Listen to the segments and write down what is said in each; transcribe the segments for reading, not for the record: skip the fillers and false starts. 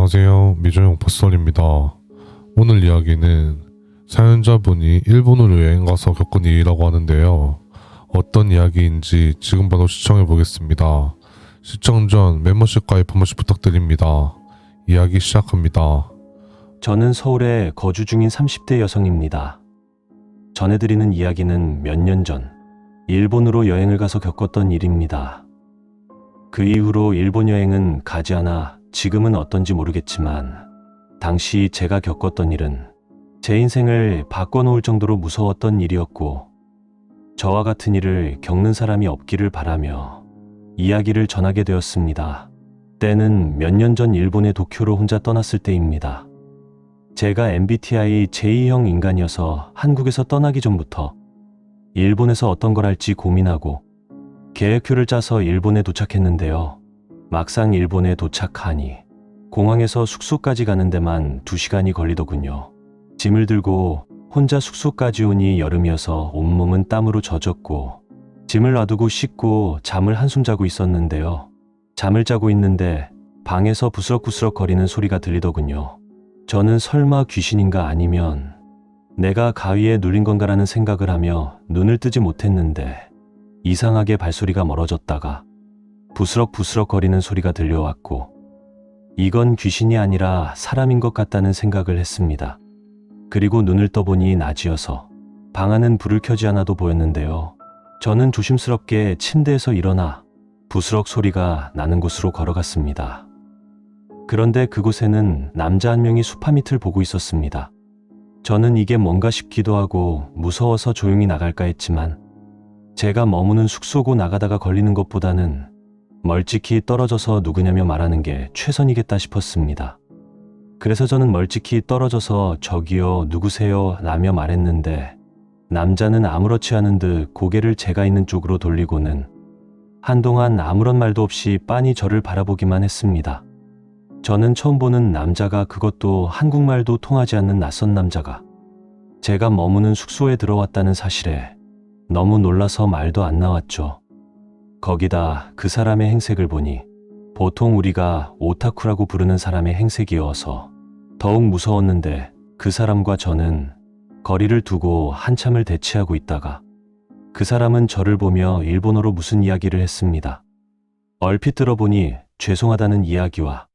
안녕하세요. 미조용 포스터입니다. 오늘 이야기는 사연자분이 일본으로 여행 가서 겪은 일이라고 하는데요. 어떤 이야기인지 지금 바로 시청해 보겠습니다. 시청 전 멤버십 가입 한 번씩 부탁드립니다. 이야기 시작합니다. 저는 서울에 거주 중인 30대 여성입니다. 전해드리는 이야기는 몇 년 전 일본으로 여행을 가서 겪었던 일입니다. 그 이후로 일본 여행은 가지 않아 지금은 어떤지 모르겠지만 당시 제가 겪었던 일은 제 인생을 바꿔놓을 정도로 무서웠던 일이었고 저와 같은 일을 겪는 사람이 없기를 바라며 이야기를 전하게 되었습니다. 때는 몇 년 전 일본의 도쿄로 혼자 떠났을 때입니다. 제가 MBTI J형 인간이어서 한국에서 떠나기 전부터 일본에서 어떤 걸 할지 고민하고 계획표를 짜서 일본에 도착했는데요. 막상 일본에 도착하니 공항에서 숙소까지 가는 데만 2시간이 걸리더군요. 짐을 들고 혼자 숙소까지 오니 여름이어서 온몸은 땀으로 젖었고 짐을 놔두고 씻고 잠을 한숨 자고 있었는데요. 잠을 자고 있는데 방에서 부스럭부스럭 거리는 소리가 들리더군요. 저는 설마 귀신인가 아니면 내가 가위에 눌린 건가라는 생각을 하며 눈을 뜨지 못했는데 이상하게 발소리가 멀어졌다가 부스럭부스럭 거리는 소리가 들려왔고 이건 귀신이 아니라 사람인 것 같다는 생각을 했습니다. 그리고 눈을 떠보니 낮이어서 방 안은 불을 켜지 않아도 보였는데요. 저는 조심스럽게 침대에서 일어나 부스럭 소리가 나는 곳으로 걸어갔습니다. 그런데 그곳에는 남자 한 명이 수파 밑을 보고 있었습니다. 저는 이게 뭔가 싶기도 하고 무서워서 조용히 나갈까 했지만 제가 머무는 숙소고 나가다가 걸리는 것보다는 멀찍이 떨어져서 누구냐며 말하는 게 최선이겠다 싶었습니다. 그래서 저는 멀찍이 떨어져서 저기요 누구세요 라며 말했는데 남자는 아무렇지 않은 듯 고개를 제가 있는 쪽으로 돌리고는 한동안 아무런 말도 없이 빤히 저를 바라보기만 했습니다. 저는 처음 보는 남자가 그것도 한국말도 통하지 않는 낯선 남자가 제가 머무는 숙소에 들어왔다는 사실에 너무 놀라서 말도 안 나왔죠. 거기다 그 사람의 행색을 보니 보통 우리가 오타쿠라고 부르는 사람의 행색이어서 더욱 무서웠는데 그 사람과 저는 거리를 두고 한참을 대치하고 있다가 그 사람은 저를 보며 일본어로 무슨 이야기를 했습니다. 얼핏 들어보니 죄송하다는 이야기와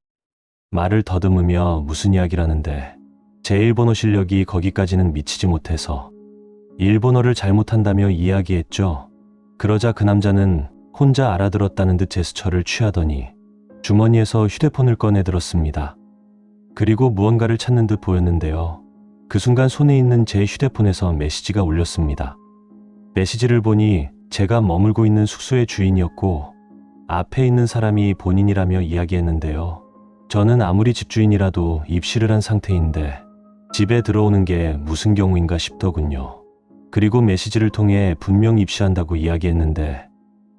말을 더듬으며 무슨 이야기라는데 제 일본어 실력이 거기까지는 미치지 못해서 일본어를 잘못한다며 이야기했죠. 그러자 그 남자는 혼자 알아들었다는 듯 제스처를 취하더니 주머니에서 휴대폰을 꺼내 들었습니다. 그리고 무언가를 찾는 듯 보였는데요. 그 순간 손에 있는 제 휴대폰에서 메시지가 울렸습니다. 메시지를 보니 제가 머물고 있는 숙소의 주인이었고 앞에 있는 사람이 본인이라며 이야기했는데요. 저는 아무리 집주인이라도 입시를 한 상태인데 집에 들어오는 게 무슨 경우인가 싶더군요. 그리고 메시지를 통해 분명 입시한다고 이야기했는데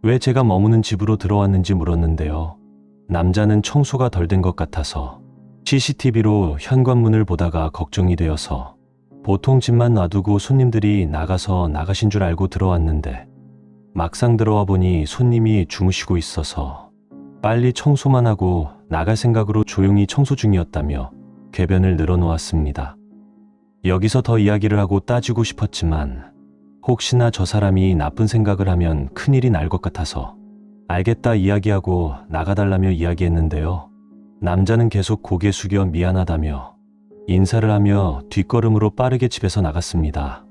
왜 제가 머무는 집으로 들어왔는지 물었는데요. 남자는 청소가 덜 된 것 같아서 CCTV로 현관문을 보다가 걱정이 되어서 보통 집만 놔두고 손님들이 나가서 나가신 줄 알고 들어왔는데 막상 들어와 보니 손님이 주무시고 있어서 빨리 청소만 하고 나갈 생각으로 조용히 청소 중이었다며 궤변을 늘어놓았습니다. 여기서 더 이야기를 하고 따지고 싶었지만 혹시나 저 사람이 나쁜 생각을 하면 큰일이 날 것 같아서 알겠다 이야기하고 나가달라며 이야기했는데요. 남자는 계속 고개 숙여 미안하다며 인사를 하며 뒷걸음으로 빠르게 집에서 나갔습니다.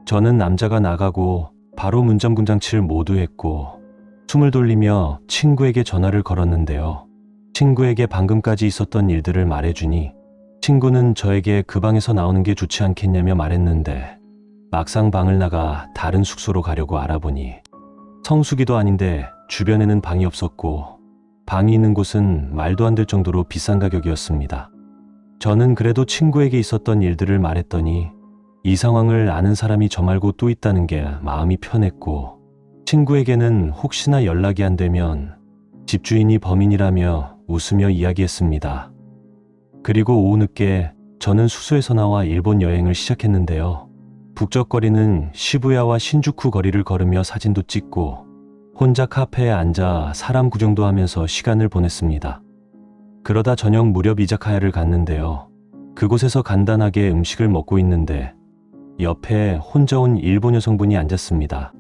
저는 남자가 나가고 바로 문잠금 장치를 모두 했고 숨을 돌리며 친구에게 전화를 걸었는데요. 친구에게 방금까지 있었던 일들을 말해주니 친구는 저에게 그 방에서 나오는 게 좋지 않겠냐며 말했는데 막상 방을 나가 다른 숙소로 가려고 알아보니 성수기도 아닌데 주변에는 방이 없었고 방이 있는 곳은 말도 안 될 정도로 비싼 가격이었습니다. 저는 그래도 친구에게 있었던 일들을 말했더니 이 상황을 아는 사람이 저 말고 또 있다는 게 마음이 편했고 친구에게는 혹시나 연락이 안 되면 집주인이 범인이라며 웃으며 이야기했습니다. 그리고 오후 늦게 저는 숙소에서 나와 일본 여행을 시작했는데요. 북적거리는 시부야와 신주쿠 거리를 걸으며 사진도 찍고 혼자 카페에 앉아 사람 구경도 하면서 시간을 보냈습니다. 그러다 저녁 무렵 이자카야를 갔는데요. 그곳에서 간단하게 음식을 먹고 있는데 옆에 혼자 온 일본 여성분이 앉았습니다.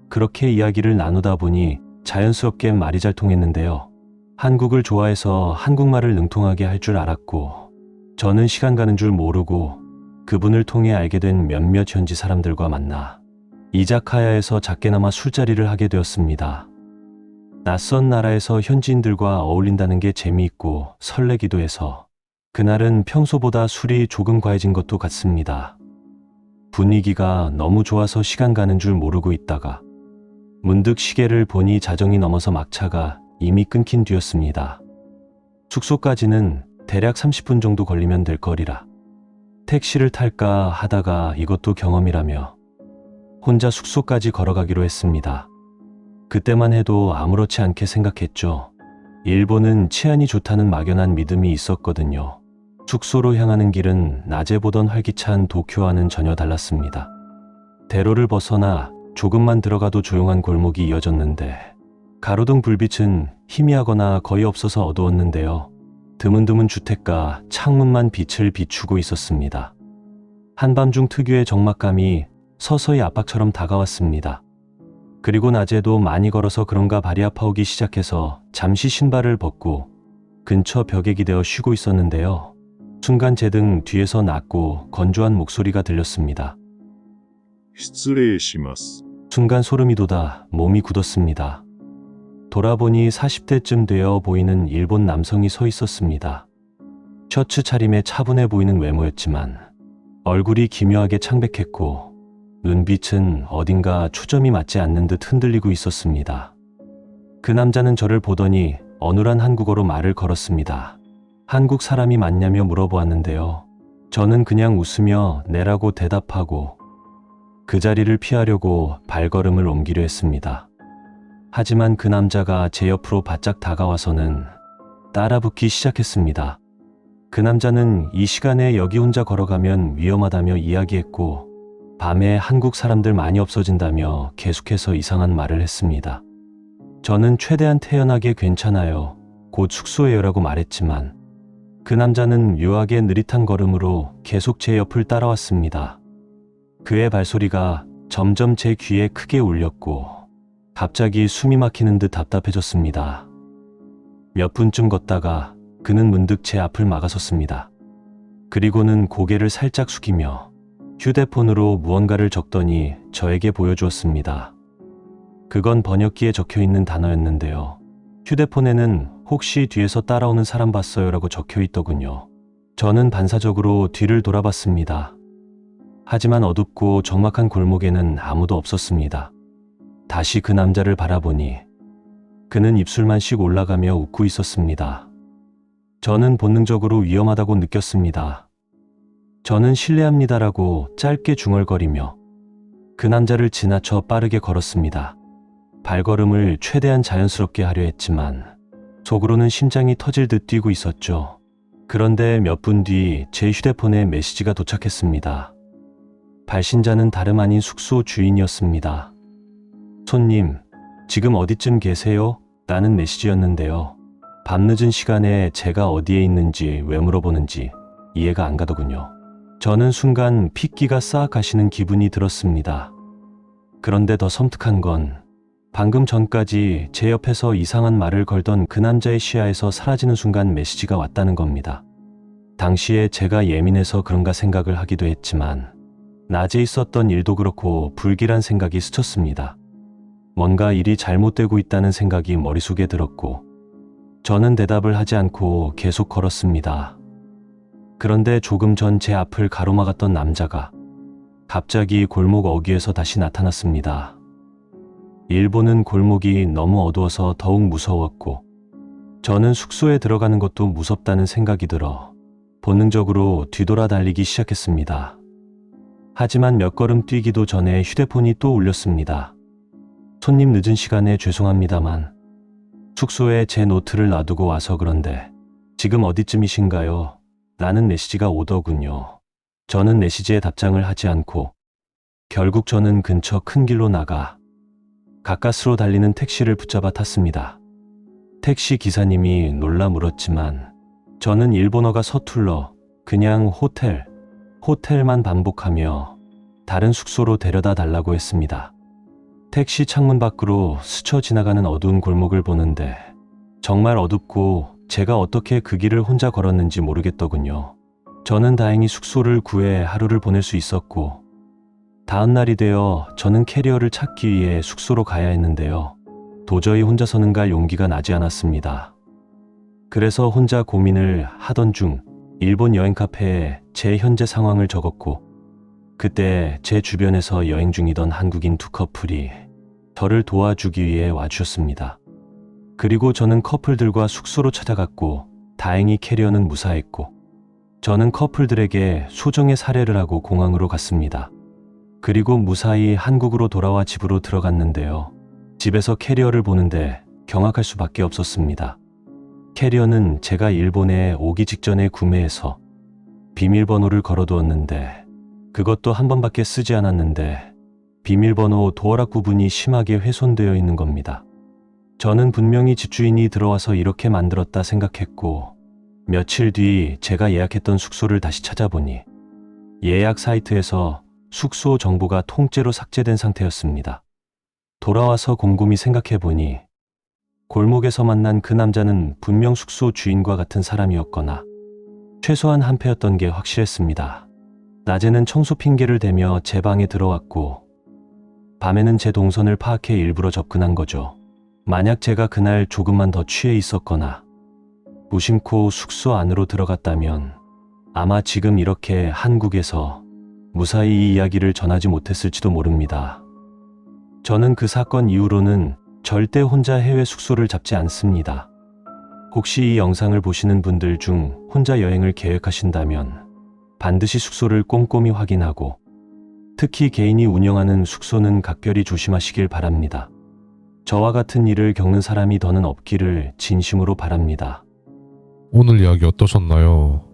그렇게 이야기를 나누다 보니 자연스럽게 말이 잘 통했는데요. 한국을 좋아해서 한국말을 능통하게 할 줄 알았고, 저는 시간 가는 줄 모르고 그분을 통해 알게 된 몇몇 현지 사람들과 만나 이자카야에서 작게나마 술자리를 하게 되었습니다. 낯선 나라에서 현지인들과 어울린다는 게 재미있고 설레기도 해서 그날은 평소보다 술이 조금 과해진 것도 같습니다. 분위기가 너무 좋아서 시간 가는 줄 모르고 있다가 문득 시계를 보니 자정이 넘어서 막차가 이미 끊긴 뒤였습니다. 숙소까지는 대략 30분 정도 걸리면 될 거리라 택시를 탈까 하다가 이것도 경험이라며 혼자 숙소까지 걸어가기로 했습니다. 그때만 해도 아무렇지 않게 생각했죠. 일본은 치안이 좋다는 막연한 믿음이 있었거든요. 숙소로 향하는 길은 낮에 보던 활기찬 도쿄와는 전혀 달랐습니다. 대로를 벗어나 조금만 들어가도 조용한 골목이 이어졌는데 가로등 불빛은 희미하거나 거의 없어서 어두웠는데요. 드문드문 주택가 창문만 빛을 비추고 있었습니다. 한밤중 특유의 적막감이 서서히 압박처럼 다가왔습니다. 그리고 낮에도 많이 걸어서 그런가 발이 아파오기 시작해서 잠시 신발을 벗고 근처 벽에 기대어 쉬고 있었는데요. 순간 제 등 뒤에서 낮고 건조한 목소리가 들렸습니다. 失礼します. 순간 소름이 돋아 몸이 굳었습니다. 돌아보니 40대쯤 되어 보이는 일본 남성이 서 있었습니다. 셔츠 차림에 차분해 보이는 외모였지만 얼굴이 기묘하게 창백했고 눈빛은 어딘가 초점이 맞지 않는 듯 흔들리고 있었습니다. 그 남자는 저를 보더니 어눌한 한국어로 말을 걸었습니다. 한국 사람이 맞냐며 물어보았는데요. 저는 그냥 웃으며 네라고 대답하고 그 자리를 피하려고 발걸음을 옮기려 했습니다. 하지만 그 남자가 제 옆으로 바짝 다가와서는 따라붙기 시작했습니다. 그 남자는 이 시간에 여기 혼자 걸어가면 위험하다며 이야기했고 밤에 한국 사람들 많이 없어진다며 계속해서 이상한 말을 했습니다. 저는 최대한 태연하게 괜찮아요. 곧 숙소에요라고 말했지만 그 남자는 묘하게 느릿한 걸음으로 계속 제 옆을 따라왔습니다. 그의 발소리가 점점 제 귀에 크게 울렸고 갑자기 숨이 막히는 듯 답답해졌습니다. 몇 분쯤 걷다가 그는 문득 제 앞을 막아섰습니다. 그리고는 고개를 살짝 숙이며 휴대폰으로 무언가를 적더니 저에게 보여주었습니다. 그건 번역기에 적혀있는 단어였는데요. 휴대폰에는 혹시 뒤에서 따라오는 사람 봤어요? 라고 적혀있더군요. 저는 반사적으로 뒤를 돌아봤습니다. 하지만 어둡고 적막한 골목에는 아무도 없었습니다. 다시 그 남자를 바라보니 그는 입술만 씩 올라가며 웃고 있었습니다. 저는 본능적으로 위험하다고 느꼈습니다. 저는 실례합니다라고 짧게 중얼거리며 그 남자를 지나쳐 빠르게 걸었습니다. 발걸음을 최대한 자연스럽게 하려 했지만 속으로는 심장이 터질 듯 뛰고 있었죠. 그런데 몇 분 뒤 제 휴대폰에 메시지가 도착했습니다. 발신자는 다름 아닌 숙소 주인이었습니다. 손님, 지금 어디쯤 계세요? 라는 메시지였는데요. 밤늦은 시간에 제가 어디에 있는지 왜 물어보는지 이해가 안 가더군요. 저는 순간 핏기가 싹 가시는 기분이 들었습니다. 그런데 더 섬뜩한 건 방금 전까지 제 옆에서 이상한 말을 걸던 그 남자의 시야에서 사라지는 순간 메시지가 왔다는 겁니다. 당시에 제가 예민해서 그런가 생각을 하기도 했지만 낮에 있었던 일도 그렇고 불길한 생각이 스쳤습니다. 뭔가 일이 잘못되고 있다는 생각이 머릿속에 들었고 저는 대답을 하지 않고 계속 걸었습니다. 그런데 조금 전 제 앞을 가로막았던 남자가 갑자기 골목 어귀에서 다시 나타났습니다. 일본은 골목이 너무 어두워서 더욱 무서웠고 저는 숙소에 들어가는 것도 무섭다는 생각이 들어 본능적으로 뒤돌아 달리기 시작했습니다. 하지만 몇 걸음 뛰기도 전에 휴대폰이 또 울렸습니다. 손님 늦은 시간에 죄송합니다만 숙소에 제 노트를 놔두고 와서 그런데 지금 어디쯤이신가요? 라는 메시지가 오더군요. 저는 메시지에 답장을 하지 않고 결국 저는 근처 큰 길로 나가 가까스로 달리는 택시를 붙잡아 탔습니다. 택시 기사님이 놀라 물었지만 저는 일본어가 서툴러 그냥 호텔만 반복하며 다른 숙소로 데려다 달라고 했습니다. 택시 창문 밖으로 스쳐 지나가는 어두운 골목을 보는데 정말 어둡고 제가 어떻게 그 길을 혼자 걸었는지 모르겠더군요. 저는 다행히 숙소를 구해 하루를 보낼 수 있었고 다음 날이 되어 저는 캐리어를 찾기 위해 숙소로 가야 했는데요. 도저히 혼자서는 갈 용기가 나지 않았습니다. 그래서 혼자 고민을 하던 중 일본 여행 카페에 제 현재 상황을 적었고 그때 제 주변에서 여행 중이던 한국인 두 커플이 저를 도와주기 위해 와주셨습니다. 그리고 저는 커플들과 숙소로 찾아갔고 다행히 캐리어는 무사했고 저는 커플들에게 소정의 사례를 하고 공항으로 갔습니다. 그리고 무사히 한국으로 돌아와 집으로 들어갔는데요. 집에서 캐리어를 보는데 경악할 수밖에 없었습니다. 캐리어는 제가 일본에 오기 직전에 구매해서 비밀번호를 걸어두었는데 그것도 한 번밖에 쓰지 않았는데 비밀번호 도어락 부분이 심하게 훼손되어 있는 겁니다. 저는 분명히 집주인이 들어와서 이렇게 만들었다 생각했고 며칠 뒤 제가 예약했던 숙소를 다시 찾아보니 예약 사이트에서 숙소 정보가 통째로 삭제된 상태였습니다. 돌아와서 곰곰이 생각해보니 골목에서 만난 그 남자는 분명 숙소 주인과 같은 사람이었거나 최소한 한패였던 게 확실했습니다. 낮에는 청소 핑계를 대며 제 방에 들어왔고 밤에는 제 동선을 파악해 일부러 접근한 거죠. 만약 제가 그날 조금만 더 취해 있었거나 무심코 숙소 안으로 들어갔다면 아마 지금 이렇게 한국에서 무사히 이 이야기를 전하지 못했을지도 모릅니다. 저는 그 사건 이후로는 절대 혼자 해외 숙소를 잡지 않습니다. 혹시 이 영상을 보시는 분들 중 혼자 여행을 계획하신다면 반드시 숙소를 꼼꼼히 확인하고 특히 개인이 운영하는 숙소는 각별히 조심하시길 바랍니다. 저와 같은 일을 겪는 사람이 더는 없기를 진심으로 바랍니다. 오늘 이야기 어떠셨나요?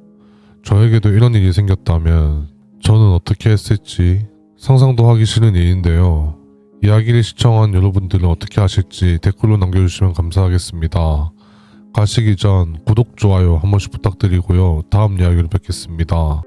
저에게도 이런 일이 생겼다면 저는 어떻게 했을지 상상도 하기 싫은 일인데요. 이야기를 시청한 여러분들은 어떻게 하실지 댓글로 남겨주시면 감사하겠습니다. 가시기 전 구독, 좋아요 한 번씩 부탁드리고요. 다음 이야기로 뵙겠습니다.